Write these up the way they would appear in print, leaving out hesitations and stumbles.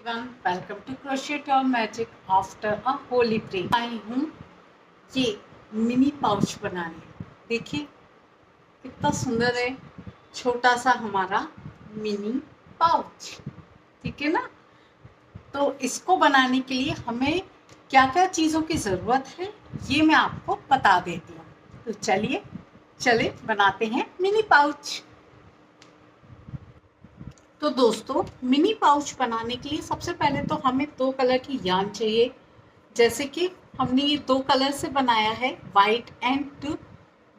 everyone, welcome to Crochet Tour Magic after a holy break. आई हूँ ये mini pouch बनाने। देखिए कितना सुंदर है, छोटा सा हमारा मिनी पाउच। ठीक है ना। तो इसको बनाने के लिए हमें क्या क्या चीज़ों की ज़रूरत है ये मैं आपको बता देती हूँ। तो चले बनाते हैं मिनी पाउच। तो दोस्तों, मिनी पाउच बनाने के लिए सबसे पहले तो हमें 2 कलर की यार्न चाहिए। जैसे कि हमने ये 2 कलर से बनाया है, वाइट एंड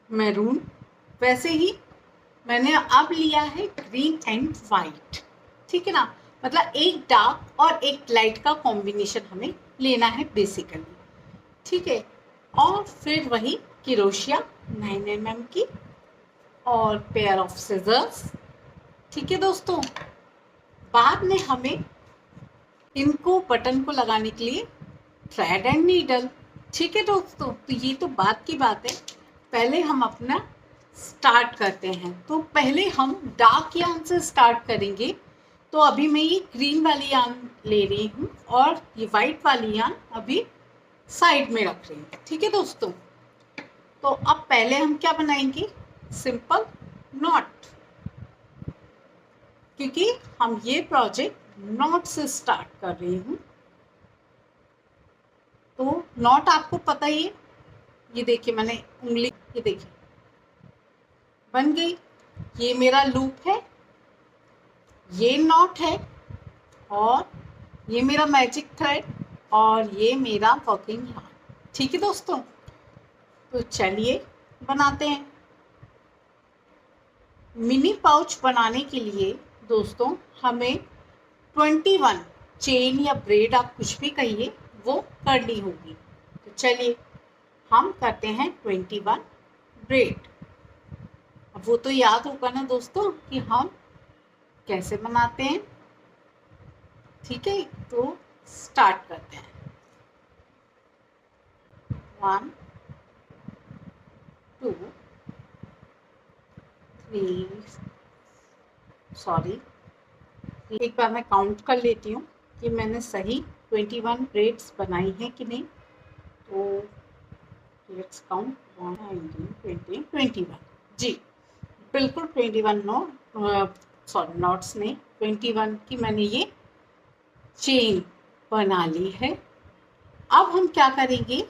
मैरून। वैसे ही मैंने अब लिया है ग्रीन एंड वाइट। ठीक है ना। मतलब एक डार्क और एक लाइट का कॉम्बिनेशन हमें लेना है बेसिकली। ठीक है। और फिर वही किरोशिया 9 mm की और पेयर ऑफ सिजर्स। ठीक है दोस्तों। बाद में हमें इनको बटन को लगाने के लिए थ्रेड एंड नीडल। ठीक है दोस्तों। तो ये तो बात की बात है, पहले हम अपना स्टार्ट करते हैं। तो पहले हम डार्क यार्न से स्टार्ट करेंगे। तो अभी मैं ये ग्रीन वाली यार्न ले रही हूँ और ये वाइट वाली यार्न अभी साइड में रख रही हूँ। ठीक है दोस्तों। तो अब पहले हम क्या बनाएंगे, सिंपल नॉट, क्योंकि हम ये प्रोजेक्ट नॉट से स्टार्ट कर रही हूँ। तो नॉट आपको पता ही है, ये देखिए मैंने उंगली, ये देखिए बन गई। ये मेरा लूप है, ये नॉट है, और ये मेरा मैजिक थ्रेड, और ये मेरा वर्किंग यार्न। ठीक है दोस्तों। तो चलिए बनाते हैं। मिनी पाउच बनाने के लिए दोस्तों हमें 21 चेन या ब्रेड, आप कुछ भी कहिए, वो करनी होगी। तो चलिए हम करते हैं 21 ब्रेड। अब वो तो याद होगा ना दोस्तों कि हम कैसे बनाते हैं। ठीक है। तो स्टार्ट करते हैं। 1 2 3, सॉरी, एक बार मैं काउंट कर लेती हूँ कि मैंने सही 21 ब्रेड्स बनाई हैं कि नहीं। तो लेट्स काउंट 1 19 20 21। जी बिल्कुल 21 सॉरी नॉट्स नहीं, 21 की मैंने ये चेन बना ली है। अब हम क्या करेंगे,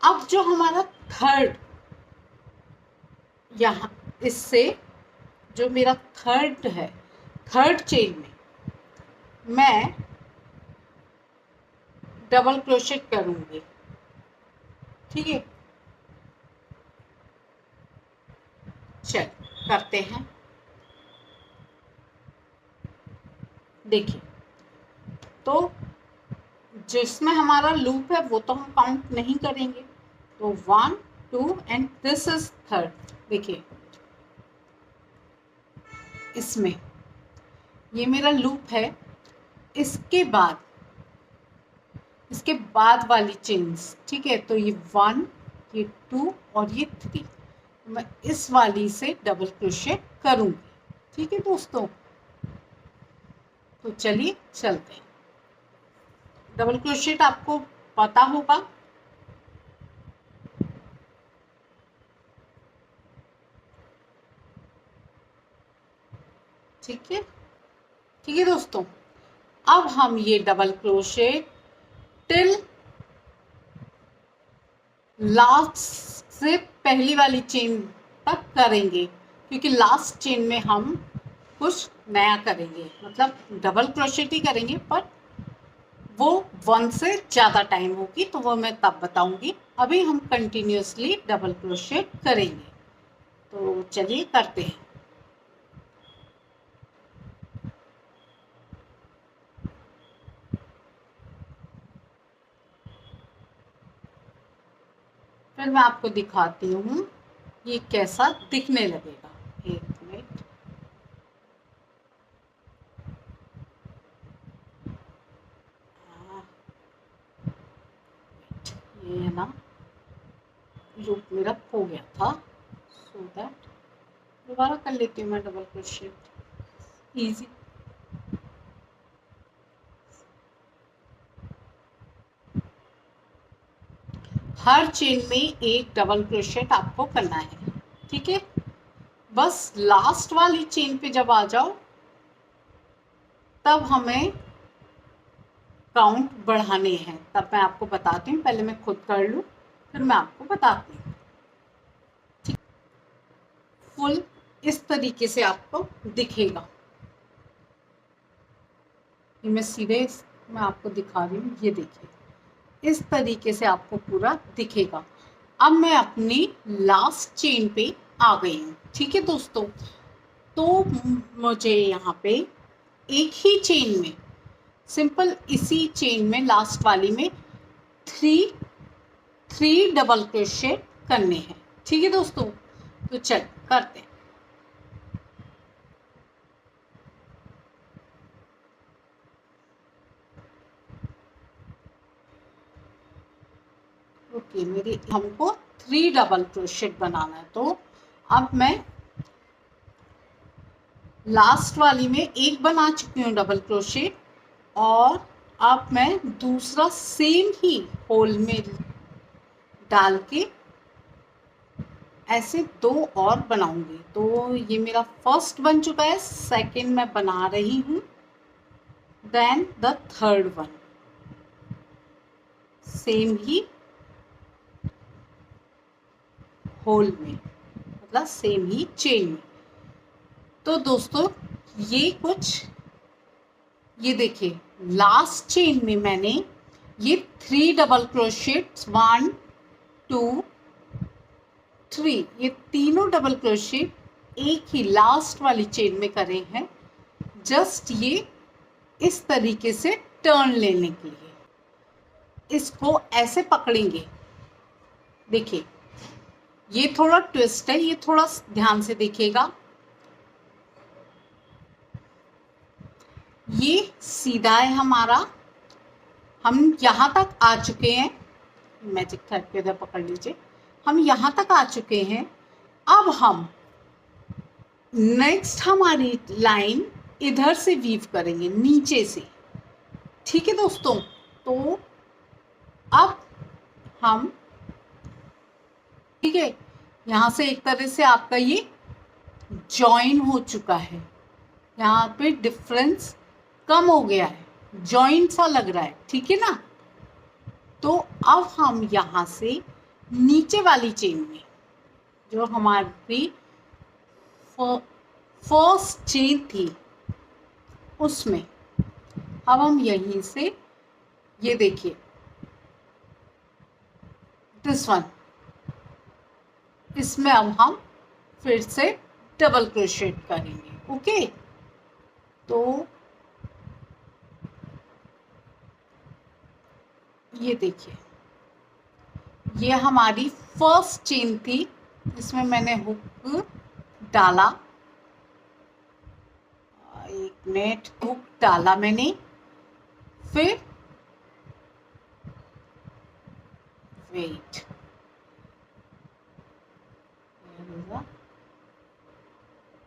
अब जो हमारा थर्ड, यहाँ इससे जो मेरा थर्ड है, थर्ड चेन में मैं डबल क्रोशेट करूंगी। ठीक है। चल करते हैं। देखिए, तो जिसमें हमारा लूप है वो तो हम काउंट नहीं करेंगे। तो 1 2 एंड दिस इज थर्ड। देखिए इसमें ये मेरा लूप है, इसके बाद वाली चेन्स। ठीक है। तो ये 1, ये 2 और ये 3 मैं इस वाली से डबल क्रोशेट करूंगी। ठीक है दोस्तों। तो चलिए चलते हैं। डबल क्रोशेट आपको पता होगा। ठीक है। ठीक है दोस्तों। अब हम ये डबल क्रोशेट टिल लास्ट से पहली वाली चेन तक करेंगे, क्योंकि लास्ट चेन में हम कुछ नया करेंगे, मतलब डबल क्रोशेट ही करेंगे, पर वो 1 से ज़्यादा टाइम होगी, तो वो मैं तब बताऊंगी। अभी हम कंटिन्यूसली डबल क्रोशेट करेंगे। तो चलिए करते हैं। फिर मैं आपको दिखाती हूँ ये कैसा दिखने लगेगा। एक मिनट। ये है ना, लूप मेरा हो गया था, सो दैट दोबारा कर लेती हूँ मैं डबल क्रोशेट। इजी हर चेन में एक डबल क्रोशेट आपको करना है। ठीक है, बस लास्ट वाली चेन पे जब आ जाओ तब हमें काउंट बढ़ाने हैं, तब मैं आपको बताती हूँ। पहले मैं खुद कर लूँ फिर मैं आपको बताती हूँ। ठीक, फुल इस तरीके से आपको दिखेगा। ये मैं सीधे मैं आपको दिखा रही हूँ, ये देखिए इस तरीके से आपको पूरा दिखेगा। अब मैं अपनी लास्ट चेन पे आ गई हूँ। ठीक है दोस्तों, तो मुझे यहाँ पे एक ही चेन में, सिंपल इसी चेन में लास्ट वाली में थ्री डबल क्रोशेट करने हैं। ठीक है दोस्तों, तो चल करते हैं। ओके, मेरी हमको 3 डबल क्रोशेट बनाना है। तो अब मैं लास्ट वाली में एक बना चुकी हूँ डबल क्रोशेट, और अब मैं दूसरा सेम ही होल में डाल के ऐसे 2 और बनाऊंगी। तो ये मेरा फर्स्ट बन चुका है, सेकंड मैं बना रही हूँ, then the third one same ही होल में, मतलब सेम ही चेन में। तो दोस्तों ये कुछ, ये देखिए लास्ट चेन में मैंने ये 3 डबल क्रोशेट 1 2 3 ये तीनों डबल क्रोशेट एक ही लास्ट वाली चेन में करे हैं, जस्ट ये इस तरीके से टर्न लेने के लिए। इसको ऐसे पकड़ेंगे, देखिए ये थोड़ा ट्विस्ट है, ये थोड़ा ध्यान से देखिएगा। ये सीधा है हमारा, हम यहाँ तक आ चुके हैं। मैजिक थ्रेड पे उधर पकड़ लीजिए, हम यहाँ तक आ चुके हैं। अब हम नेक्स्ट हमारी लाइन इधर से वीव करेंगे, नीचे से। ठीक है दोस्तों, तो अब हम, ठीक है, यहाँ से एक तरह से आपका ये जॉइन हो चुका है। यहाँ पे डिफरेंस कम हो गया है, जॉइंट सा लग रहा है। ठीक है ना, तो अब हम यहाँ से नीचे वाली चेन में, जो हमारी फर्स्ट चेन थी उसमें, अब हम यहीं से, ये देखिए दिस वन, इसमें अब हम फिर से डबल क्रोशेट करेंगे। ओके, तो ये देखिए ये हमारी फर्स्ट चेन थी, इसमें मैंने हुक डाला, एक मिनट, हुक डाला मैंने, फिर वेट,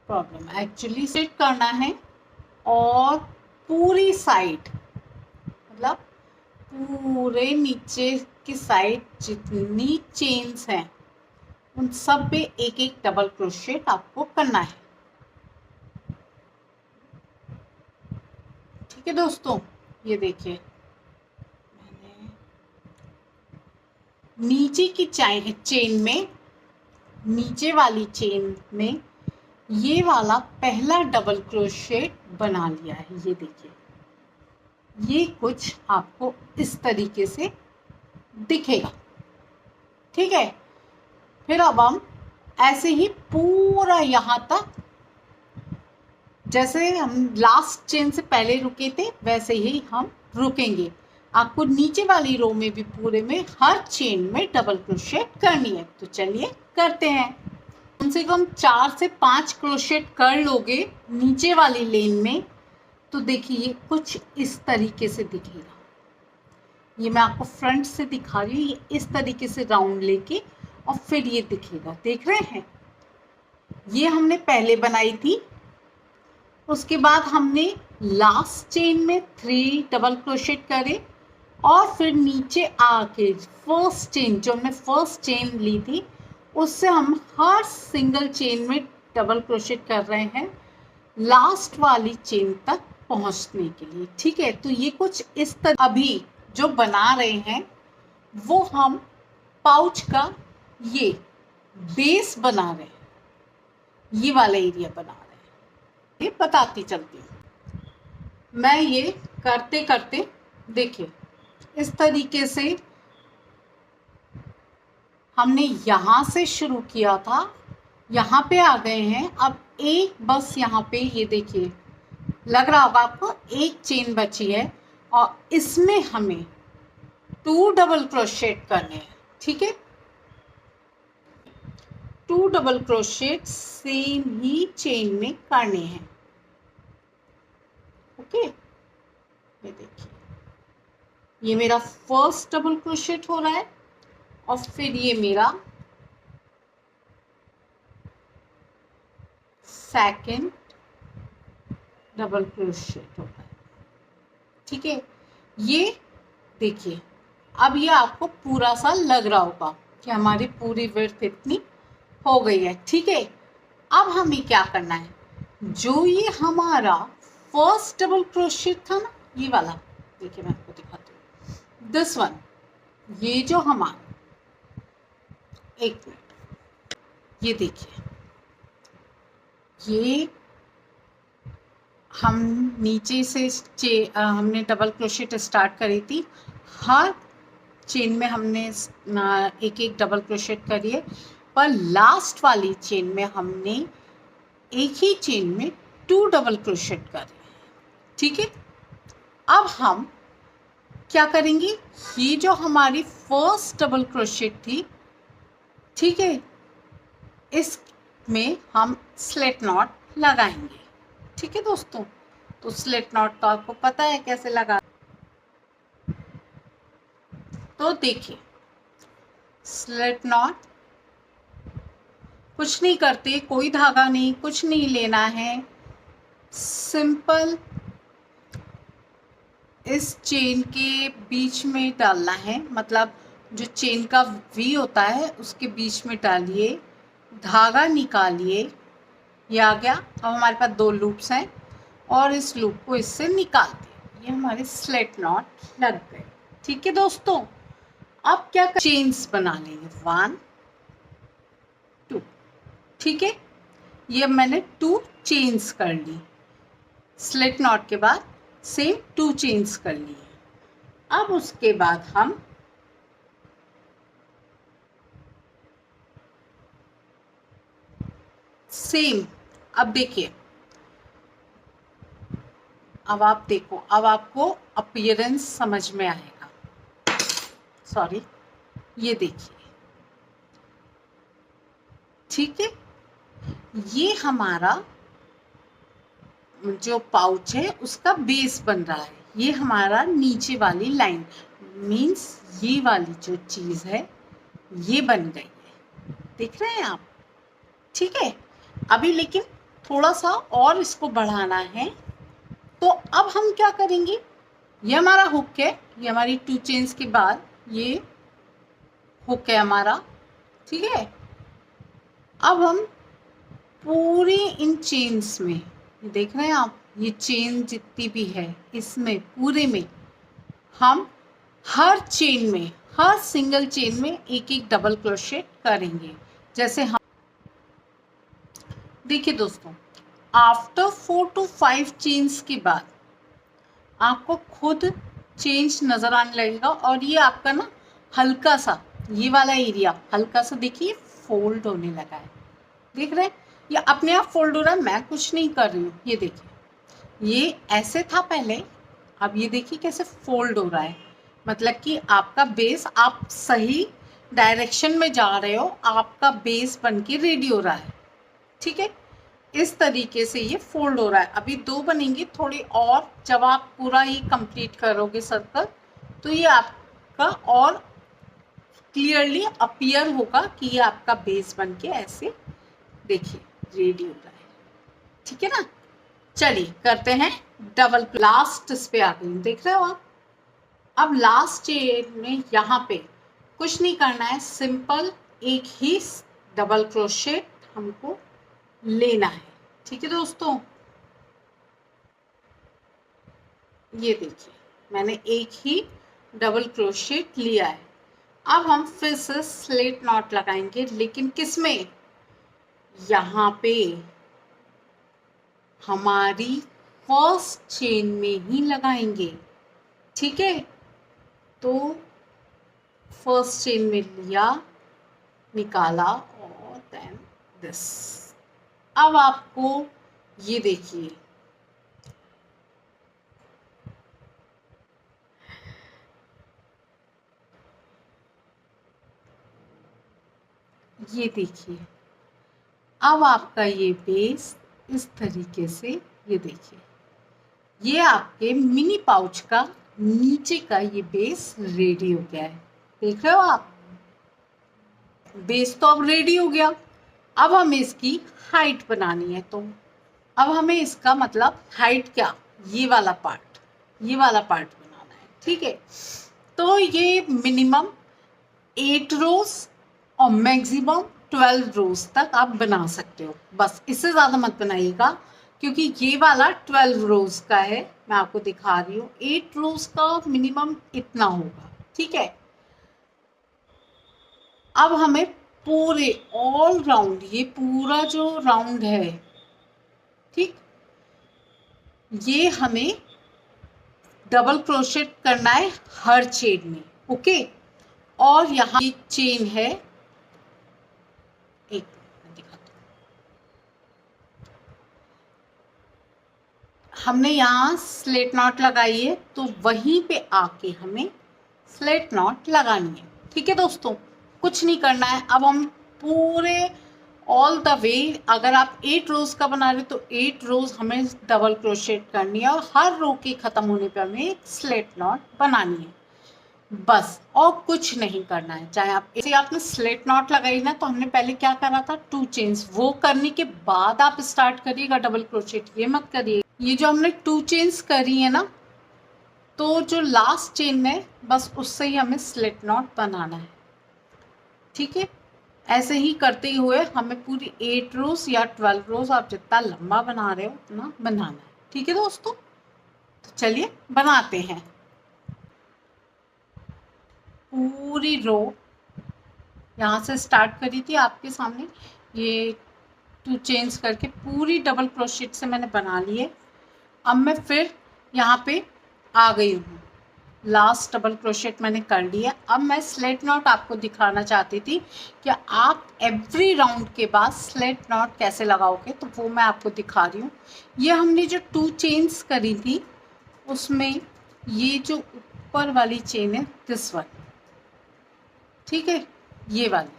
प्रॉब्लम एक्चुअली सेट करना है, और पूरी साइड, मतलब पूरे नीचे की साइड जितनी चेन्स हैं उन सब पे एक एक डबल क्रोशेट आपको करना है। ठीक है दोस्तों, ये देखिए मैंने नीचे की चेन में, नीचे वाली चेन में ये वाला पहला डबल क्रोशेट बना लिया है। ये देखिए ये कुछ आपको इस तरीके से दिखेगा। ठीक है, फिर अब हम ऐसे ही पूरा यहाँ तक, जैसे हम लास्ट चेन से पहले रुके थे वैसे ही हम रुकेंगे। आपको नीचे वाली रो में भी पूरे में हर चेन में डबल क्रोशेट करनी है। तो चलिए करते हैं। कम से कम 4 से 5 क्रोशेट कर लोगे नीचे वाली लेन में, तो देखिए कुछ इस तरीके से दिखेगा। ये मैं आपको फ्रंट से दिखा रही हूँ, ये इस तरीके से राउंड लेके और फिर ये दिखेगा। देख रहे हैं, ये हमने पहले बनाई थी, उसके बाद हमने लास्ट चेन में 3 डबल क्रोशेट करे, और फिर नीचे आके फर्स्ट चेन, जो हमने फर्स्ट चेन ली थी, उससे हम हर सिंगल चेन में डबल क्रोशेट कर रहे हैं लास्ट वाली चेन तक पहुंचने के लिए। ठीक है, तो ये कुछ इस तरह अभी जो बना रहे हैं वो हम पाउच का ये बेस बना रहे हैं, ये वाला एरिया बना रहे हैं। ये बताती चलती हूँ मैं। ये करते करते देखिए इस तरीके से हमने यहाँ से शुरू किया था, यहाँ पे आ गए हैं। अब एक बस यहाँ पे ये देखिए लग रहा होगा आपको एक चेन बची है और इसमें हमें 2 डबल क्रोशेट करने हैं। ठीक है, 2 डबल क्रोशेट सेम ही चेन में करने हैं। ओके, ये देखिए ये मेरा फर्स्ट डबल क्रोशेट हो रहा है और फिर ये मेरा सेकंड डबल क्रोशेट हो रहा है। ठीक है, ये देखिए अब ये आपको पूरा सा लग रहा होगा कि हमारी पूरी विड्थ इतनी हो गई है। ठीक है, अब हमें क्या करना है, जो ये हमारा फर्स्ट डबल क्रोशेट था ना, ये वाला देखिए मैं आपको दिखाती हूँ, दिस वन, ये जो हमारा, एक मिनट, ये देखिए ये हम नीचे से हमने डबल क्रोशेट स्टार्ट करी थी, हर चेन में हमने एक एक डबल क्रोशेट करी है, पर लास्ट वाली चेन में हमने एक ही चेन में 2 डबल क्रोशेट करे। ठीक है, अब हम क्या करेंगे, ये जो हमारी फर्स्ट डबल क्रोशेट थी, ठीक है, इसमें हम स्लिट नॉट लगाएंगे। ठीक है दोस्तों, तो स्लिट नॉट तो आपको पता है कैसे लगा। तो देखिए स्लिट नॉट कुछ नहीं करते, कोई धागा नहीं, कुछ नहीं लेना है, सिंपल इस चेन के बीच में डालना है, मतलब जो चेन का वी होता है उसके बीच में डालिए, धागा निकालिए, ये आ गया। अब हमारे पास 2 लूप्स हैं और इस लूप को इससे निकाल दें, ये हमारे स्लिट नॉट लग गए। ठीक है दोस्तों, अब क्या चेन्स बना लेंगे, 1 2। ठीक है, ये मैंने 2 चेन्स कर ली, स्लिट नॉट के बाद सेम 2 चेन्स कर लिए। अब उसके बाद हम सेम, अब देखिए, अब आप देखो, अब आपको अपीयरेंस समझ में आएगा। सॉरी, ये देखिए, ठीक है, ये हमारा जो पाउच है उसका बेस बन रहा है, ये हमारा नीचे वाली लाइन मीन्स ये वाली जो चीज है ये बन गई है, देख रहे हैं आप। ठीक है, अभी लेकिन थोड़ा सा और इसको बढ़ाना है, तो अब हम क्या करेंगे, ये हमारा हुक है, ये हमारी 2 चेन्स के बाद ये हुक है हमारा। ठीक है, अब हम पूरी इन चेन्स में, देख रहे हैं आप, ये चेन जितनी भी है इसमें पूरे में हम हर चेन में, हर सिंगल चेन में एक एक डबल क्रोशेट करेंगे। जैसे हम देखिए दोस्तों, आफ्टर 4 to 5 चेन्स के बाद आपको खुद चेंज नज़र आने लगेगा और ये आपका ना हल्का सा, ये वाला एरिया हल्का सा देखिए फोल्ड होने लगा है, देख रहे हैं, ये अपने आप फोल्ड हो रहा है, मैं कुछ नहीं कर रही हूँ। ये देखिए, ये ऐसे था पहले, अब ये देखिए कैसे फोल्ड हो रहा है, मतलब कि आपका बेस, आप सही डायरेक्शन में जा रहे हो, आपका बेस बन के रेडी हो रहा है। ठीक है, इस तरीके से ये फोल्ड हो रहा है। अभी 2 बनेंगे थोड़ी और, जब आप पूरा ये कंप्लीट करोगे सर्कल तो ये आपका और क्लियरली अपीयर होगा कि ये आपका बेस बन के ऐसे देखिए रेडी हो रहा है। ठीक है ना, चलिए करते हैं डबल, लास्ट इस पे आ गई, देख रहे हो आप, अब लास्ट चेन में यहाँ पे कुछ नहीं करना है, सिंपल एक ही डबल क्रोशेट हमको लेना है। ठीक है दोस्तों, ये देखिए मैंने एक ही डबल क्रोशेट लिया है। अब हम फिर से स्लिट नॉट लगाएंगे, लेकिन किस में, यहाँ पे हमारी फर्स्ट चेन में ही लगाएंगे। ठीक है, तो फर्स्ट चेन में लिया, निकाला और देन दिस। अब आपको ये देखिए, ये देखिए अब आपका ये बेस इस तरीके से, ये देखिए ये आपके मिनी पाउच का नीचे का ये बेस रेडी हो गया है। देख रहे हो आप, बेस तो अब रेडी हो गया। अब हमें इसकी हाइट बनानी है, तो अब हमें इसका मतलब हाइट क्या, ये वाला पार्ट बनाना है। ठीक है, तो ये मिनिमम 8 रोज और मैक्सिमम 12 रोज तक आप बना सकते हो। बस इससे ज़्यादा मत बनाइएगा, क्योंकि ये वाला 12 रोज का है, मैं आपको दिखा रही हूँ। 8 रोज का मिनिमम इतना होगा। ठीक है, अब हमें पूरे ऑल राउंड, ये पूरा जो राउंड है, ठीक, ये हमें डबल क्रोशेट करना है हर चेन में। ओके, और यहाँ एक चेन है, एक दिखाता हूँ, हमने यहाँ स्लिट नॉट लगाई है, तो वहीं पे आके हमें स्लिट नॉट लगानी है। ठीक है दोस्तों, कुछ नहीं करना है। अब हम पूरे ऑल द वे, अगर आप 8 रोज का बना रहे तो 8 रोज हमें डबल क्रोशेट करनी है, और हर रो के खत्म होने पे हमें एक स्लिट नॉट बनानी है, बस और कुछ नहीं करना है। चाहे आप ऐसे आपने स्लिट नॉट लगाई ना, तो हमने पहले क्या करा था, 2 चेन्स, वो करने के बाद आप स्टार्ट करिएगा डबल क्रोशेट, ये मत करिए। ये जो हमने 2 चेन्स करी है ना, तो जो लास्ट चेन है बस उससे ही हमें स्लिट नॉट बनाना है। ठीक है, ऐसे ही करते हुए हमें पूरी 8 रोज या 12 रोज, आप जितना लंबा बना रहे हो उतना बनाना है। ठीक है दोस्तों, तो चलिए बनाते हैं। पूरी रो यहाँ से स्टार्ट करी थी आपके सामने, ये 2 चेन्स करके पूरी डबल क्रोशेट से मैंने बना ली है। अब मैं फिर यहाँ पे आ गई हूँ, लास्ट डबल क्रोशेट मैंने कर लिया। अब मैं स्लिट नॉट आपको दिखाना चाहती थी कि आप एवरी राउंड के बाद स्लिट नॉट कैसे लगाओगे, तो वो मैं आपको दिखा रही हूँ। ये हमने जो 2 चेन्स करी थी, उसमें ये जो ऊपर वाली चेन है, दिस वन, ठीक है, ये वाली,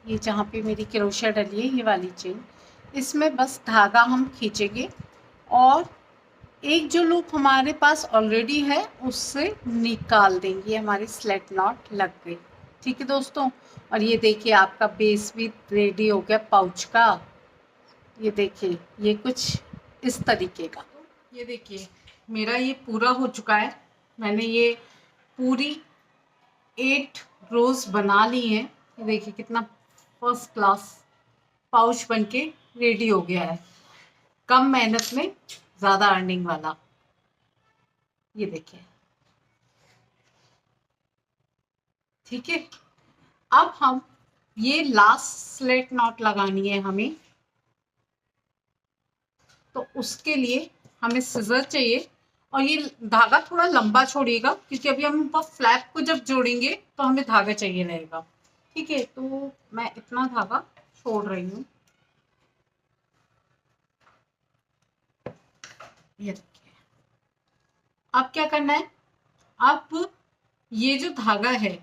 ये जहाँ पे मेरी क्रोशिया डली है, ये वाली चेन, इसमें बस धागा हम खींचेंगे और एक जो लूप हमारे पास ऑलरेडी है उससे निकाल देंगे, हमारी स्लिट नॉट लग गई। ठीक है दोस्तों, और ये देखिए आपका बेस भी रेडी हो गया पाउच का। ये देखिए ये कुछ इस तरीके का, ये देखिए मेरा ये पूरा हो चुका है। मैंने ये पूरी 8 रोज बना ली हैं। ये देखिए कितना फर्स्ट क्लास पाउच बनके रेडी हो गया है, कम मेहनत में ज़्यादा अर्निंग वाला। ये देखिए, ठीक है, अब हम ये लास्ट स्लिट नॉट लगानी है हमें, तो उसके लिए हमें सिजर चाहिए, और ये धागा थोड़ा लंबा छोड़िएगा, क्योंकि अभी हम ऊपर फ्लैप को जब जोड़ेंगे तो हमें धागा चाहिए रहेगा। ठीक है, तो मैं इतना धागा छोड़ रही हूँ। ये देखिए, अब क्या करना है, अब ये जो धागा है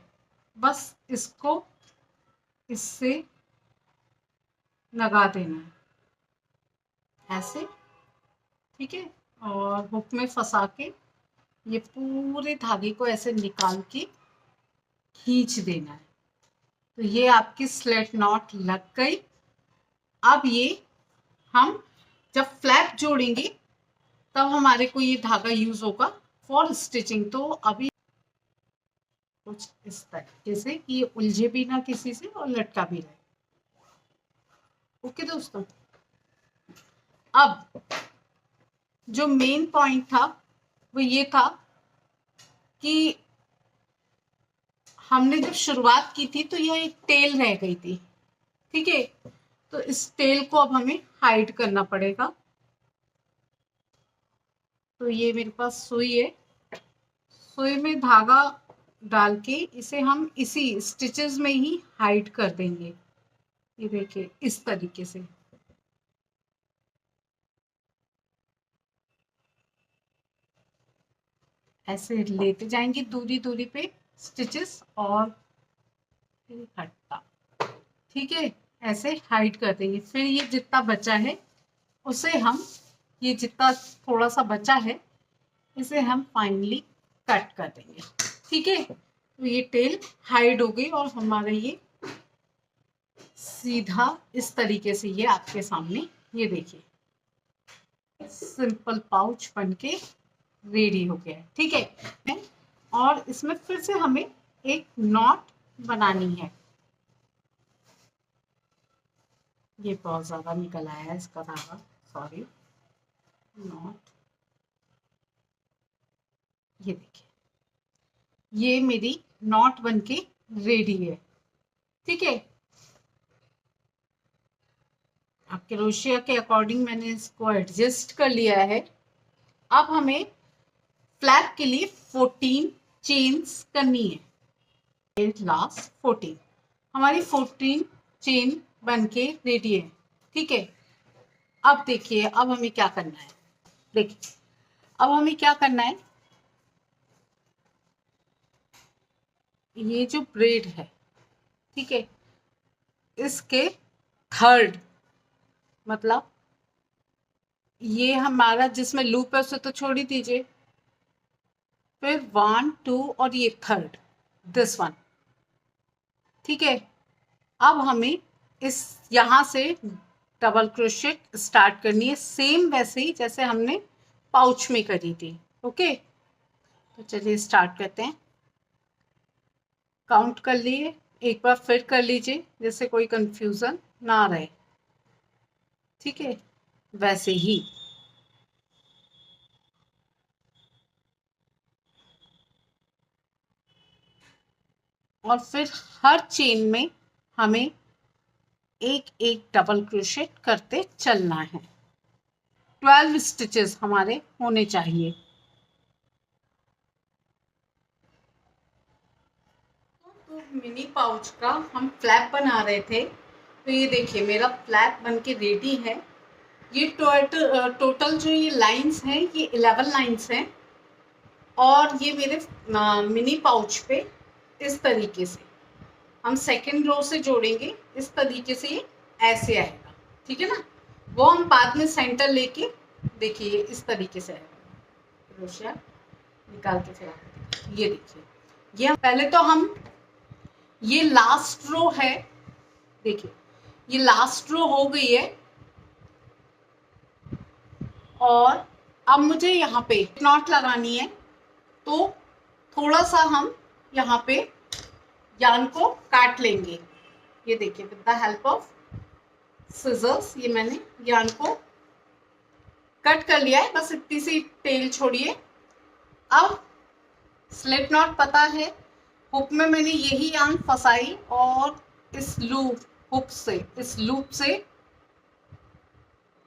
बस इसको इससे लगा देना है ऐसे। ठीक है, और हुक में फंसा के ये पूरे धागे को ऐसे निकाल के खींच देना है, तो ये आपकी स्लिट नॉट लग गई। अब ये हम जब फ्लैप जोड़ेंगे तब हमारे को ये धागा यूज होगा फॉर स्टिचिंग। तो अभी कुछ इस तरीके से कि ये उलझे भी ना किसी से और लटका भी रहे। ओके दोस्तों, अब जो मेन पॉइंट था वो ये था कि हमने जब शुरुआत की थी तो यह एक टेल रह गई थी, ठीक है। तो इस टेल को अब हमें हाइड करना पड़ेगा। तो ये मेरे पास सुई है, सुई में धागा डाल के इसे हम इसी स्टिचेस में ही हाइड कर देंगे। ये देखिए इस तरीके से। ऐसे लेते जाएंगे दूरी दूरी पे स्टिचेस और फिर हटता, ठीक है। ऐसे हाइड कर देंगे। फिर ये जितना बचा है उसे हम, ये जितना थोड़ा सा बचा है इसे हम फाइनली कट कर देंगे, ठीक है। तो ये टेल हाइड हो गई और हमारा ये सीधा इस तरीके से ये आपके सामने, ये देखिए सिंपल पाउच बनके रेडी हो गया है, ठीक है। और इसमें फिर से हमें एक नॉट बनानी है। ये बहुत ज्यादा निकल आया है इसका धागा, सॉरी। नॉट, ये देखिए ये मेरी नॉट बनके रेडी है, ठीक है। आपके क्रोशिया के अकॉर्डिंग मैंने इसको एडजस्ट कर लिया है। अब हमें फ्लैप के लिए 14 चेन्स करनी है। लास्ट 14 हमारी 14 चेन बनके रेडी है, ठीक है। अब देखिए अब हमें क्या करना है, देखिए अब हमें क्या करना है। ये जो ब्रेड है, ठीक है, इसके थर्ड, मतलब ये हमारा जिसमें लूप है उसे तो छोड़ ही दीजिए। फिर 1 2 और ये थर्ड, दिस वन, ठीक है। अब हमें इस यहां से डबल क्रोशेट स्टार्ट करनी है, सेम वैसे ही जैसे हमने पाउच में करी थी, ओके। तो चलिए स्टार्ट करते हैं। काउंट कर लिए, एक बार फिर कर लीजिए जैसे कोई कंफ्यूजन ना रहे, ठीक है। वैसे ही और फिर हर चेन में हमें एक एक डबल क्रोशेट करते चलना है। 12 स्टिचेस हमारे होने चाहिए। तो मिनी पाउच का हम फ्लैप बना रहे थे, तो ये देखिए मेरा फ्लैप बनके रेडी है। ये टोटल जो ये लाइंस हैं ये 11 लाइंस हैं और ये मेरे मिनी पाउच पे इस तरीके से हम सेकेंड रो से जोड़ेंगे। इस तरीके से ये ऐसे आएगा, ठीक है ना। वो हम बाद में सेंटर लेके, देखिए इस तरीके से आएगा। क्रोशिया निकाल के फिर ये देखिए, ये पहले तो हम, ये लास्ट रो है, देखिए ये लास्ट रो हो गई है। और अब मुझे यहाँ पे नॉट लगानी है, तो थोड़ा सा हम यहाँ पे यार्न को काट लेंगे। ये देखिए with the help of scissors ये मैंने यार्न को कट कर लिया है, बस इतनी सी टेल छोड़िए। अब स्लिप नॉट पता है, हुक में मैंने यही यार्न फंसाई और इस लूप हुक से, इस लूप से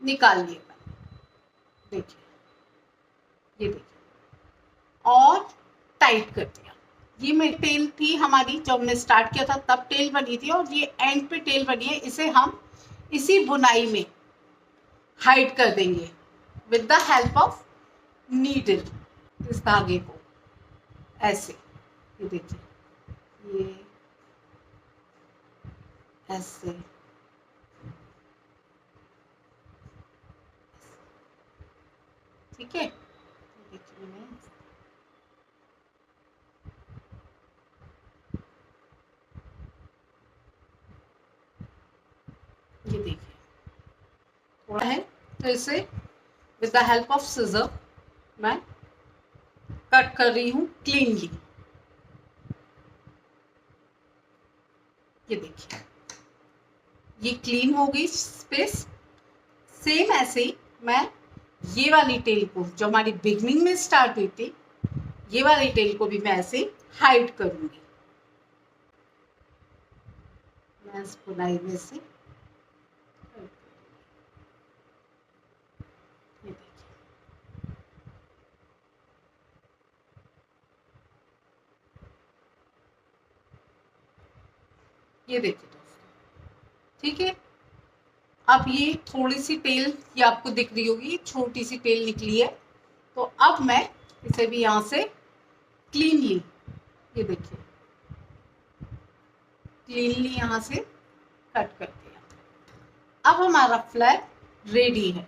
निकाल लिया, देखिए ये देखिए और टाइट कर दिया। ये मेरी टेल थी हमारी, जब हमने स्टार्ट किया था तब टेल बनी थी और ये एंड पे टेल बनी है। इसे हम इसी बुनाई में हाइड कर देंगे with the help of needle. इस धागे को ऐसे, ये देखिए ये ऐसे, ठीक है। देखिए मैं ये देखिए थोड़ा है, तो इसे with the help of scissor मैं कट कर रही हूँ क्लीनली। ये देखिए, ये क्लीन हो गई स्पेस। सेम ऐसे ही मैं ये वाली टेल को, जो हमारी बिगनिंग में स्टार्ट हुई थी, ये वाली टेल को भी मैं ऐसे हाइड करूंगी। मैं इस बुनाई में से ये देखिए, ये देखिए दोस्तों, ठीक है। अब ये थोड़ी सी टेल, ये आपको दिख रही होगी, छोटी सी टेल निकली है। तो अब मैं इसे भी यहाँ से क्लीनली, ये देखिए, क्लीनली यहाँ से कट कर दिया। अब हमारा फ्लैग रेडी है।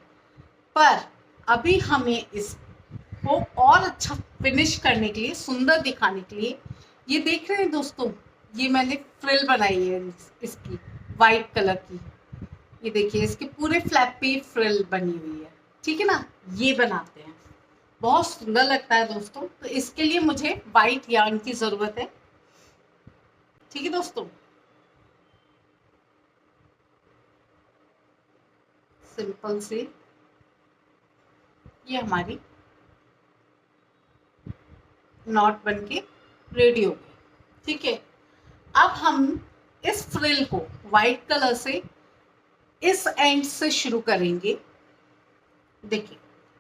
पर अभी हमें इसको और अच्छा फिनिश करने के लिए, सुंदर दिखाने के लिए, ये देख रहे हैं दोस्तों, ये मैंने फ्रिल बनाई है इसकी वाइट कलर की। ये देखिए, इसके पूरे फ्लैप पे फ्रिल बनी हुई है, ठीक है ना। ये बनाते हैं, बहुत सुंदर लगता है दोस्तों। तो इसके लिए मुझे वाइट यार्न की जरूरत है, ठीक है दोस्तों। सिंपल से ये हमारी नॉट बनके रेडी हो गई, ठीक है। अब हम इस फ्रिल को वाइट कलर से इस एंड से शुरू करेंगे। देखिए,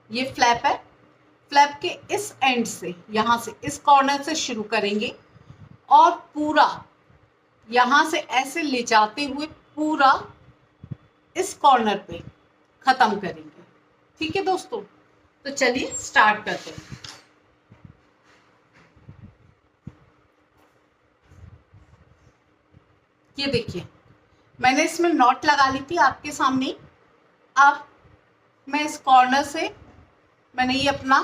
ये फ्लैप है, फ्लैप के इस एंड से, यहां से इस कॉर्नर से शुरू करेंगे और पूरा यहां से ऐसे ले जाते हुए पूरा इस कॉर्नर पे खत्म करेंगे, ठीक है दोस्तों। तो चलिए स्टार्ट करते हैं। ये देखिए, मैंने इसमें नॉट लगा ली थी आपके सामने। अब मैं इस कॉर्नर से मैंने ये अपना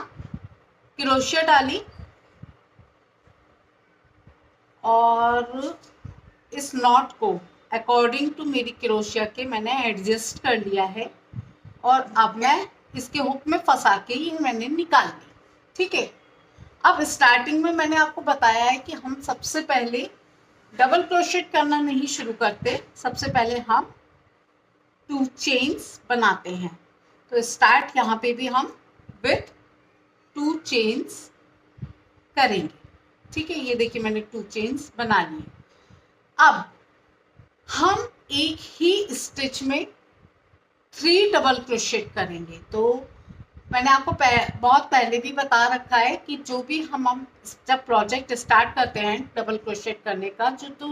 क्रोशिया डाली और इस नॉट को अकॉर्डिंग टू मेरी क्रोशिया के मैंने एडजस्ट कर लिया है। और अब मैं इसके हुक में फंसा के ही मैंने निकाल ली, ठीक है। अब स्टार्टिंग में मैंने आपको बताया है कि हम सबसे पहले डबल क्रोशेट करना नहीं शुरू करते, सबसे पहले हम 2 चेन्स बनाते हैं। तो स्टार्ट यहाँ पे भी हम विथ 2 चेन्स करेंगे, ठीक है। ये देखिए, मैंने 2 चेन्स बना लिए। अब हम एक ही स्टिच में 3 डबल क्रोशेट करेंगे। तो मैंने आपको बहुत पहले भी बता रखा है कि जो भी हम जब प्रोजेक्ट स्टार्ट करते हैं डबल क्रोशेट करने का, जो तो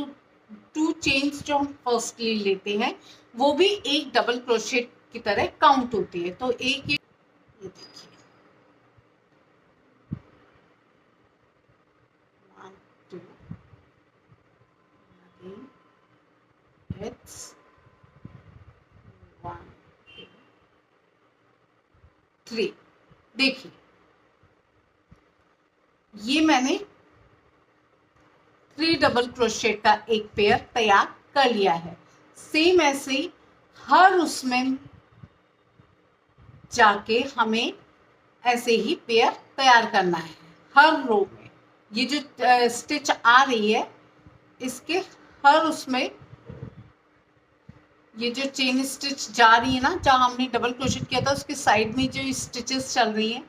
2 चेन्स जो हम फर्स्टली लेते हैं वो भी एक डबल क्रोशेट की तरह काउंट होती है। तो एक ये देखिए, 1 2 it's 1 2 3। देखिए, ये मैंने 3 डबल क्रोशेट का एक पेयर तैयार कर लिया है। सेम ऐसे ही हर उसमें जाके हमें ऐसे ही पेयर तैयार करना है हर रो में। ये जो स्टिच आ रही है इसके हर उसमें, ये जो चेन स्टिच जा रही है ना, जहाँ हमने डबल क्रोशेट किया था उसके साइड में जो स्टिचेस चल रही हैं,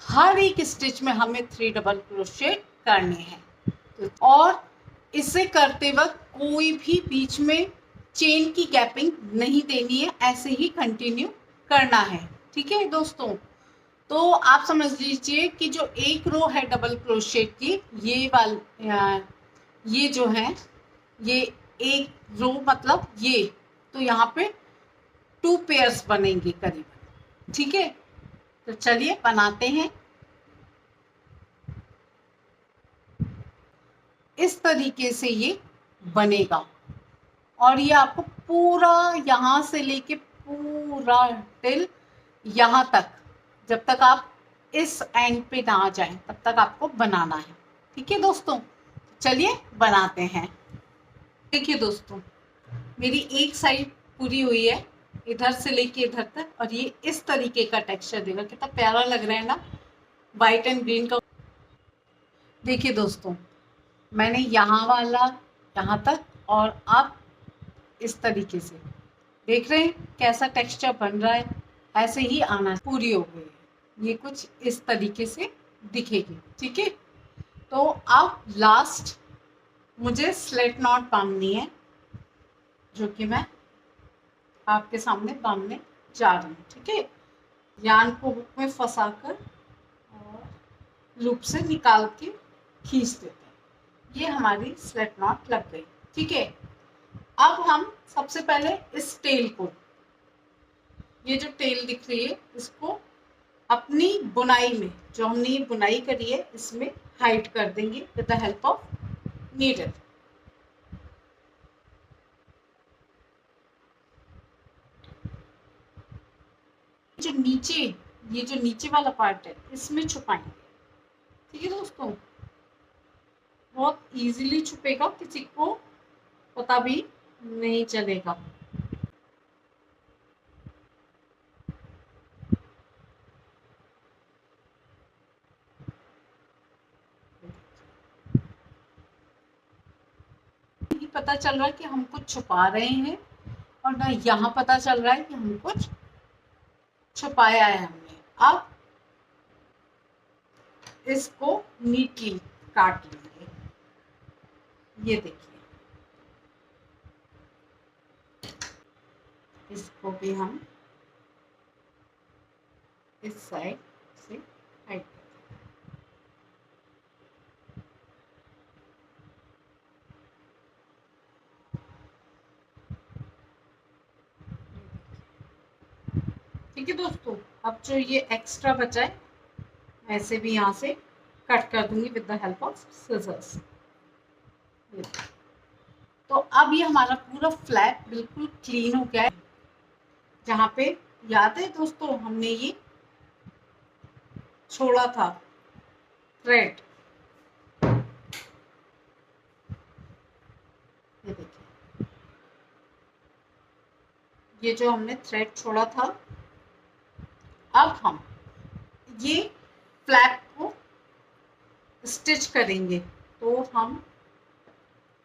हर एक स्टिच में हमें 3 डबल क्रोशेट करने हैं। और इसे करते वक्त कोई भी बीच में चेन की गैपिंग नहीं देनी है, ऐसे ही कंटिन्यू करना है, ठीक है दोस्तों। तो आप समझ लीजिए कि जो एक रो है डबल क्रोशेट की, ये जो है, ये एक रो मतलब ये, तो यहाँ पे 2 पेयर्स बनेंगे करीब, ठीक है। तो चलिए बनाते हैं। इस तरीके से ये बनेगा और ये आपको पूरा यहाँ से लेके पूरा टिल यहाँ तक, जब तक आप इस एंड पे ना आ जाएं तब तक आपको बनाना है, ठीक है दोस्तों। चलिए बनाते हैं। देखिए दोस्तों, मेरी एक साइड पूरी हुई है, इधर से लेके इधर तक, और ये इस तरीके का टेक्सचर देगा। कितना प्यारा लग रहा है ना, वाइट एंड ग्रीन का। देखिए दोस्तों, मैंने यहाँ वाला यहाँ तक और अब इस तरीके से देख रहे हैं कैसा टेक्सचर बन रहा है। ऐसे ही आना पूरी हो गई है, ये कुछ इस तरीके से दिखेगी। ठीक है, तो अब लास्ट मुझे स्लिट नॉट बांधनी है, जो कि मैं आपके सामने बांधने जा रही हूँ। ठीक है, यान को हुक में फंसाकर और लूप से निकाल के खींच देते हैं। ये हमारी स्लिट नॉट लग गई। ठीक है, अब हम सबसे पहले इस टेल को, ये जो टेल दिख रही है, इसको अपनी बुनाई में, जो हमने ये बुनाई करी है, इसमें हाइड कर देंगे with the help of needle. ये जो नीचे वाला पार्ट है, इसमें छुपाएंगे। ठीक है दोस्तों, बहुत इजीली छुपेगा, किसी को पता भी नहीं चलेगा। नहीं पता चल रहा है कि हम कुछ छुपा रहे हैं, और ना यहाँ पता चल रहा है कि हम कुछ छुपाया है हमने। अब इसको नीटली काट लेंगे। ये देखिए, इसको भी हम इस साइड से हाइड कर देंगे। ठीक है दोस्तों, अब जो ये एक्स्ट्रा बचा है, ऐसे भी यहाँ से कट कर दूंगी with the help of scissors. तो अब ये हमारा पूरा फ्लैप बिल्कुल क्लीन हो गया है। जहाँ पे याद है दोस्तों, हमने ये छोड़ा था थ्रेड, ये देखिए, ये जो हमने थ्रेड छोड़ा था, अब हम ये फ्लैप को स्टिच करेंगे। तो हम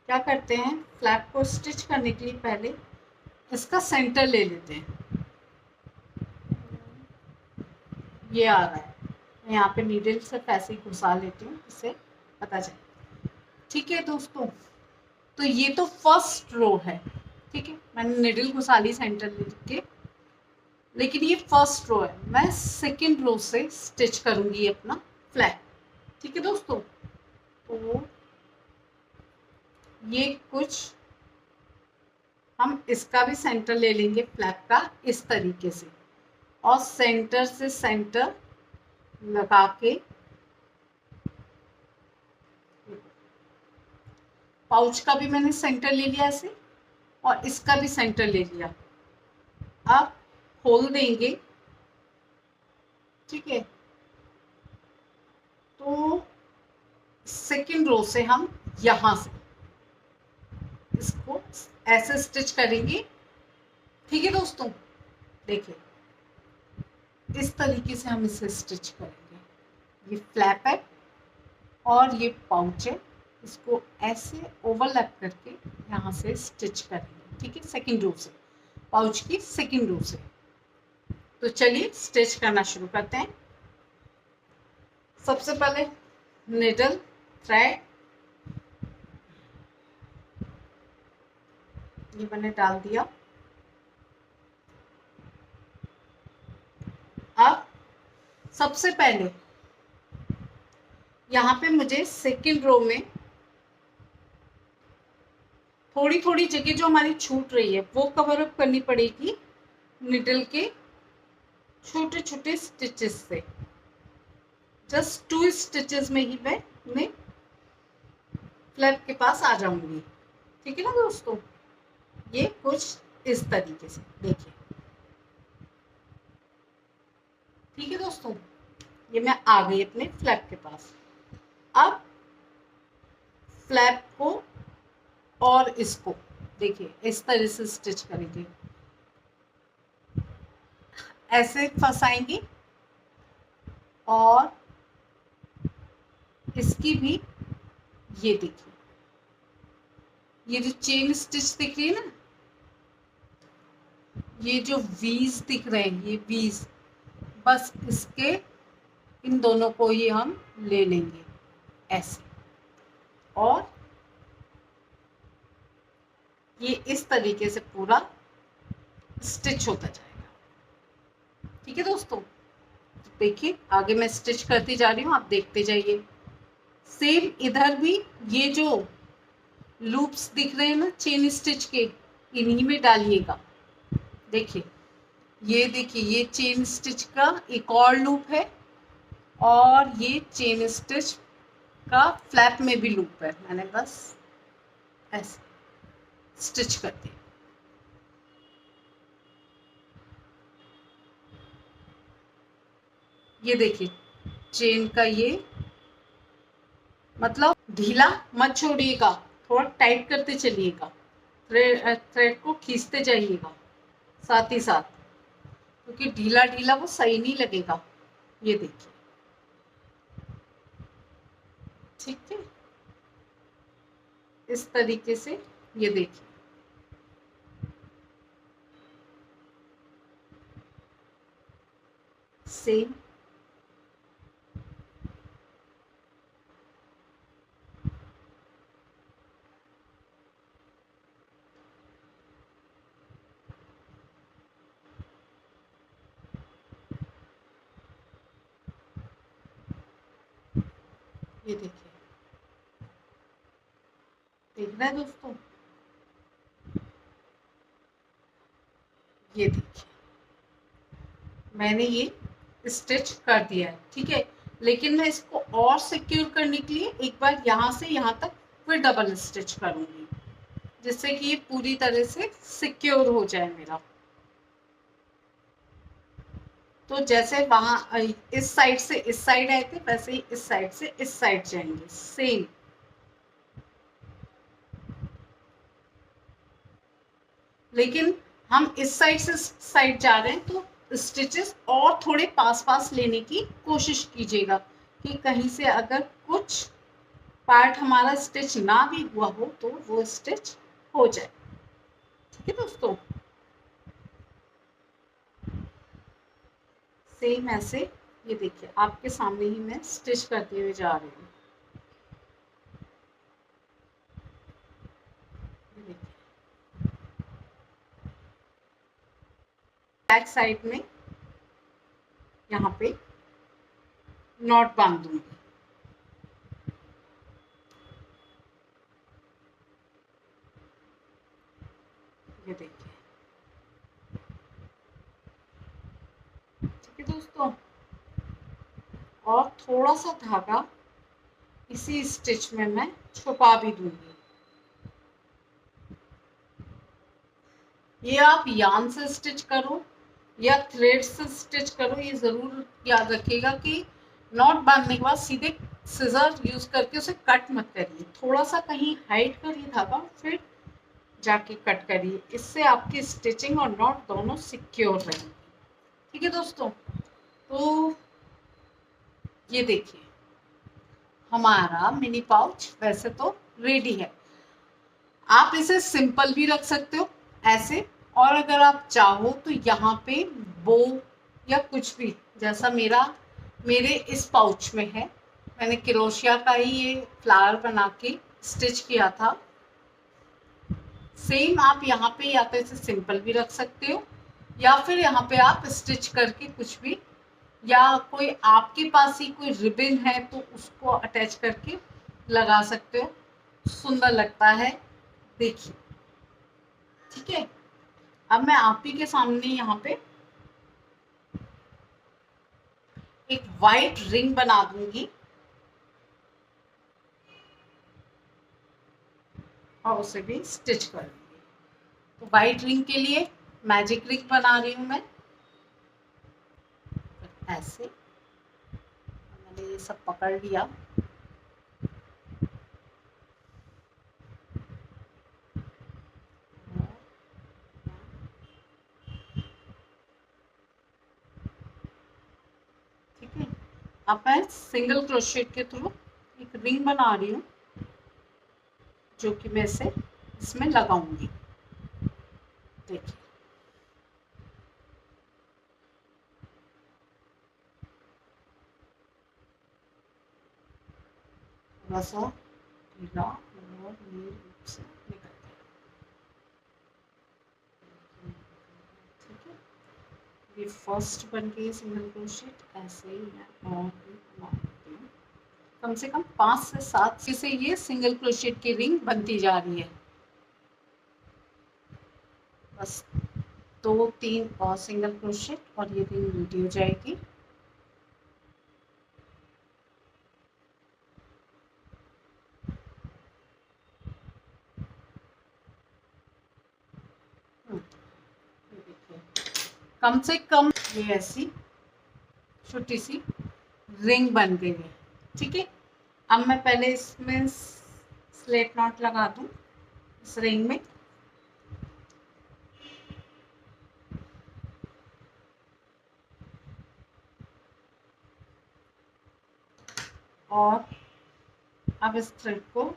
क्या करते हैं, फ्लैप को स्टिच करने के लिए पहले इसका सेंटर ले लेते हैं। ये आ रहा है, मैं यहाँ पे नीडल से ऐसे ही घुसा लेती हूँ, इससे पता चले। ठीक है दोस्तों, तो ये तो फर्स्ट रो है। ठीक है, मैंने नीडल घुसा ली सेंटर लेके, लेकिन ये फर्स्ट रो है। मैं सेकंड रो से स्टिच करूंगी अपना फ्लैप। ठीक है दोस्तों, तो ये कुछ हम इसका भी सेंटर ले लेंगे फ्लैप का, इस तरीके से, और सेंटर से सेंटर लगा के पाउच का भी मैंने सेंटर ले लिया ऐसे, और इसका भी सेंटर ले लिया। अब खोल देंगे। ठीक है, तो सेकंड रो से हम यहां से इसको ऐसे स्टिच करेंगे। ठीक है दोस्तों, देखिए इस तरीके से हम इसे स्टिच करेंगे। ये फ्लैप है और ये पाउच है, इसको ऐसे ओवरलैप करके यहाँ से स्टिच करेंगे। ठीक है, सेकंड रो से, पाउच की सेकंड रो से। तो चलिए स्टिच करना शुरू करते हैं। सबसे पहले निडल, थ्रेड, ये मैंने डाल दिया। अब सबसे पहले यहाँ पे मुझे सेकंड रो में थोड़ी थोड़ी जगह जो हमारी छूट रही है, वो कवर अप करनी पड़ेगी निडल के छोटे छोटे स्टिचेस से। जस्ट 2 स्टिचेस में ही मैं अपने फ्लैप के पास आ जाऊंगी। ठीक है ना दोस्तों, ये कुछ इस तरीके से देखिए। ठीक है दोस्तों, ये मैं आ गई अपने फ्लैप के पास। अब फ्लैप को और इसको देखिए इस तरह से स्टिच करेंगे, ऐसे फंसाएंगे और इसकी भी ये देखिए, ये जो चेन स्टिच दिख रही है ना, ये जो वीज दिख रहे हैं, ये वीज, बस इसके इन दोनों को ही हम ले लेंगे ऐसे, और ये इस तरीके से पूरा स्टिच होता जाएगा। ठीक है दोस्तों, देखिए आगे मैं स्टिच करती जा रही हूँ, आप देखते जाइए। सेम इधर भी ये जो लूप्स दिख रहे हैं ना चेन स्टिच के, इन्हीं में डालिएगा। देखिए, ये देखिए, ये चेन स्टिच का एक और लूप है, और ये चेन स्टिच का फ्लैप में भी लूप है। मैंने बस ऐसे स्टिच कर दिया। ये देखिए, चेन का ये मतलब ढीला मत छोड़िएगा, थोड़ा टाइट करते चलिएगा, थ्रेड को खींचते जाइएगा साथ ही साथ, क्योंकि ढीला ढीला वो सही नहीं लगेगा। ये देखिए, ठीक है, इस तरीके से। ये देखिए, सेम ये देखिए, देख रहे हैं दोस्तों, ये देखिए, मैंने ये स्टिच कर दिया है। ठीक है, लेकिन मैं इसको और सिक्योर करने के लिए एक बार यहाँ से यहाँ तक फिर डबल स्टिच करूंगी, जिससे कि ये पूरी तरह से सिक्योर हो जाए मेरा। तो जैसे वहां इस साइड से इस साइड आए थे, वैसे ही इस साइड से इस साइड जाएंगे, सेम। लेकिन हम इस साइड से साइड जा रहे हैं, तो स्टिचेस और थोड़े पास पास लेने की कोशिश कीजिएगा, कि कहीं से अगर कुछ पार्ट हमारा स्टिच ना भी हुआ हो तो वो स्टिच हो जाए। ठीक है दोस्तों, सेम ऐसे ये देखिए, आपके सामने ही मैं स्टिच करते हुए जा रही हूँ। ये देखिए, बैक साइड में यहाँ पे नॉट बांध दूंगी। ये देखिए, ठीक है दोस्तों, और थोड़ा सा धागा इसी स्टिच में मैं छुपा भी दूंगी। ये आप यान से स्टिच करो या थ्रेड से स्टिच करो, ये जरूर याद रखिएगा कि नॉट बांधने के बाद सीधे सिजर यूज करके उसे कट मत करिए, थोड़ा सा कहीं हाइड करिए धागा, फिर जाके कट करिए। इससे आपकी स्टिचिंग और नॉट दोनों सिक्योर रहेंगे। ठीक है दोस्तों, तो ये देखिए, हमारा मिनी पाउच वैसे तो रेडी है। आप इसे सिंपल भी रख सकते हो ऐसे, और अगर आप चाहो तो यहाँ पे बो या कुछ भी, जैसा मेरे इस पाउच में है, मैंने क्रोशिया का ही ये फ्लावर बना के स्टिच किया था। सेम आप यहाँ पे या तो इसे सिंपल भी रख सकते हो, या फिर यहाँ पे आप स्टिच करके कुछ भी, या कोई आपके पास ही कोई रिबन है तो उसको अटैच करके लगा सकते हो, सुंदर लगता है। देखिए, ठीक है, अब मैं आप ही के सामने यहाँ पे एक वाइट रिंग बना दूंगी, और उसे भी स्टिच कर दूंगी। तो वाइट रिंग के लिए मैजिक रिंग बना रही हूँ मैं ऐसे। मैंने ये सब पकड़ लिया, ठीक है। अब मैं सिंगल क्रोशेट के थ्रू एक रिंग बना रही हूँ, जो कि मैं इसे इसमें लगाऊंगी। देखिए थोड़ा सा ढीला और ये रूप से निकल गया। ठीक है, ये फर्स्ट बन गई सिंगल क्रोशेट। ऐसे ही मैं और भी बना लेती हूँ। कम से कम 5 से 7 से ये सिंगल क्रोशेट की रिंग बनती जा रही है। बस 2-3 और सिंगल क्रोशेट और ये रिंग रेडी हो जाएगी। कम से कम ये ऐसी छोटी सी रिंग बन गई है। ठीक है, अब मैं पहले इसमें स्लिप नॉट लगा दूं इस रिंग में। और अब इस थ्रेड को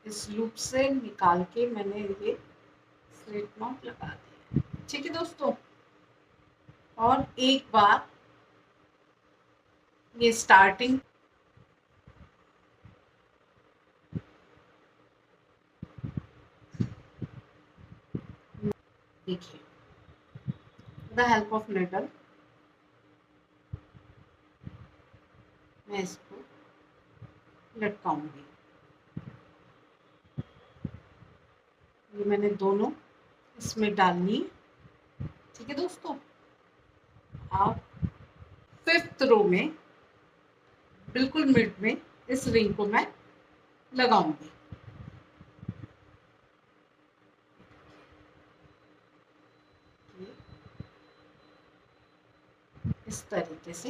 इस लूप से निकाल के मैंने ये स्लिप नॉट लगा दिया। ठीक है दोस्तों, और एक बार ये स्टार्टिंग देखिए, द हेल्प ऑफ निडल मैं इसको लटकाऊंगी। ये मैंने दोनों इसमें डालनी है। ठीक है दोस्तों, आप 5th रो में बिल्कुल मिड में इस रिंग को मैं लगाऊंगी। इस तरीके से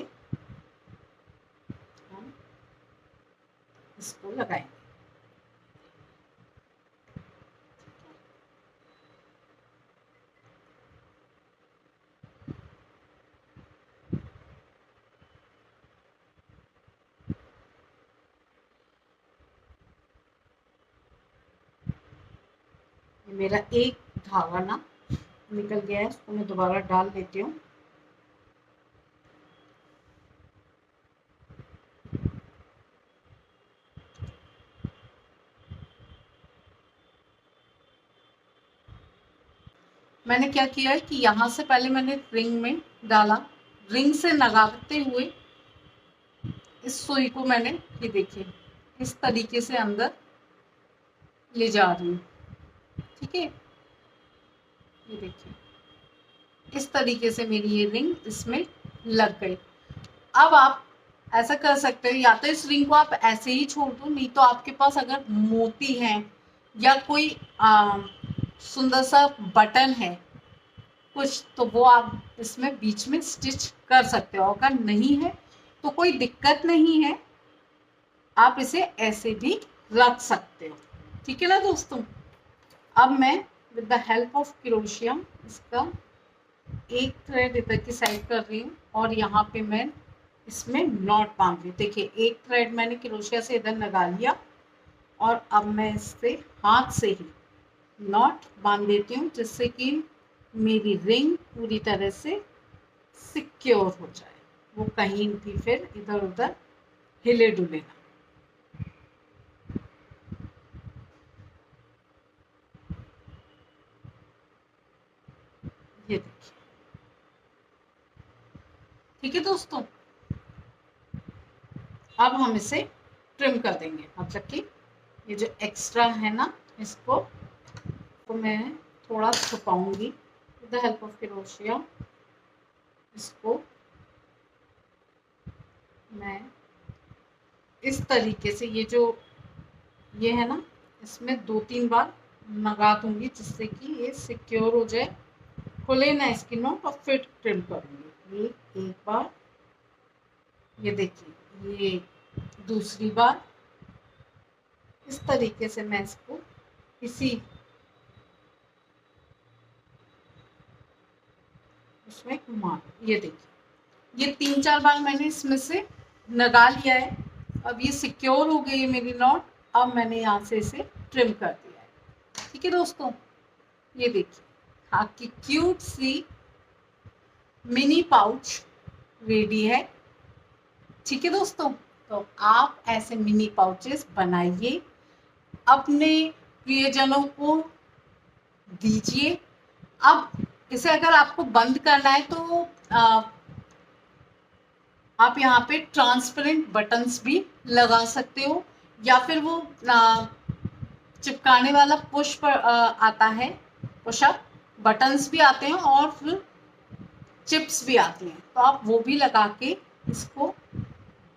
हम इसको लगाएंगे। मेरा एक धागा ना निकल गया है, इसको मैं दोबारा डाल देती हूँ। मैंने क्या किया है कि यहाँ से पहले मैंने रिंग में डाला, रिंग से लगाते हुए इस सुई को मैंने ये देखिए इस तरीके से अंदर ले जा रही हूँ। ठीक है, ये देखिए इस तरीके से मेरी ये रिंग इसमें लग गई। अब आप ऐसा कर सकते हो, या तो इस रिंग को आप ऐसे ही छोड़ दो, नहीं तो आपके पास अगर मोती है या कोई सुंदर सा बटन है कुछ, तो वो आप इसमें बीच में स्टिच कर सकते हो। अगर नहीं है तो कोई दिक्कत नहीं है, आप इसे ऐसे भी रख सकते हो। ठीक है ना दोस्तों, अब मैं with the help of crochet इसका एक थ्रेड इधर की साइड कर रही हूँ और यहाँ पे मैं इसमें नॉट बांध रही हूँ। देखिए एक थ्रेड मैंने क्रोशिया से इधर लगा लिया और अब मैं इससे हाथ से ही नॉट बांध देती हूँ, जिससे कि मेरी रिंग पूरी तरह से सिक्योर हो जाए, वो कहीं भी फिर इधर उधर हिले डुले ना। ये देखिए, ठीक है दोस्तों, अब हम इसे ट्रिम कर देंगे। मतलब कि ये जो एक्स्ट्रा है ना, इसको तो मैं थोड़ा छुपाऊंगी विद द हेल्प ऑफ क्रोशिया। इसको मैं इस तरीके से ये है ना, इसमें 2-3 बार लगा दूंगी, जिससे कि ये सिक्योर हो जाए, खुले ना इसकी नोट, और फिर ट्रिम करूंगी। ये एक बार, ये देखिए ये दूसरी बार, इस तरीके से मैं इसको इसी इसमें घुमा, ये देखिए ये 3-4 बार मैंने इसमें से लगा लिया है। अब ये सिक्योर हो गई है मेरी नॉट। अब मैंने यहाँ से इसे ट्रिम कर दिया है। ठीक है दोस्तों, ये देखिए आपकी क्यूट सी मिनी पाउच रेडी है। ठीक है दोस्तों, तो आप ऐसे मिनी पाउचेस बनाइए, अपने प्रियजनों को दीजिए। अब इसे अगर आपको बंद करना है तो आप यहाँ पे ट्रांसपेरेंट बटन्स भी लगा सकते हो, या फिर वो चिपकाने वाला पुश पर आता है, पुशअप बटन्स भी आते हैं और फिर चिप्स भी आती हैं, तो आप वो भी लगा के इसको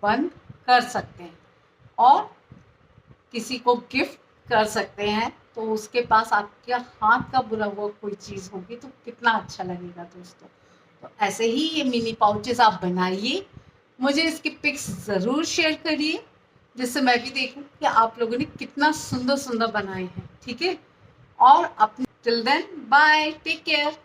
बंद कर सकते हैं और किसी को गिफ्ट कर सकते हैं। तो उसके पास आपके हाथ का बुना हुआ कोई चीज़ होगी तो कितना अच्छा लगेगा दोस्तों। तो ऐसे ही ये मिनी पाउचेस आप बनाइए, मुझे इसकी पिक्स ज़रूर शेयर करिए, जिससे मैं भी देखूं कि आप लोगों ने कितना सुंदर सुंदर बनाए हैं। ठीक है, और अपने till then bye, take care.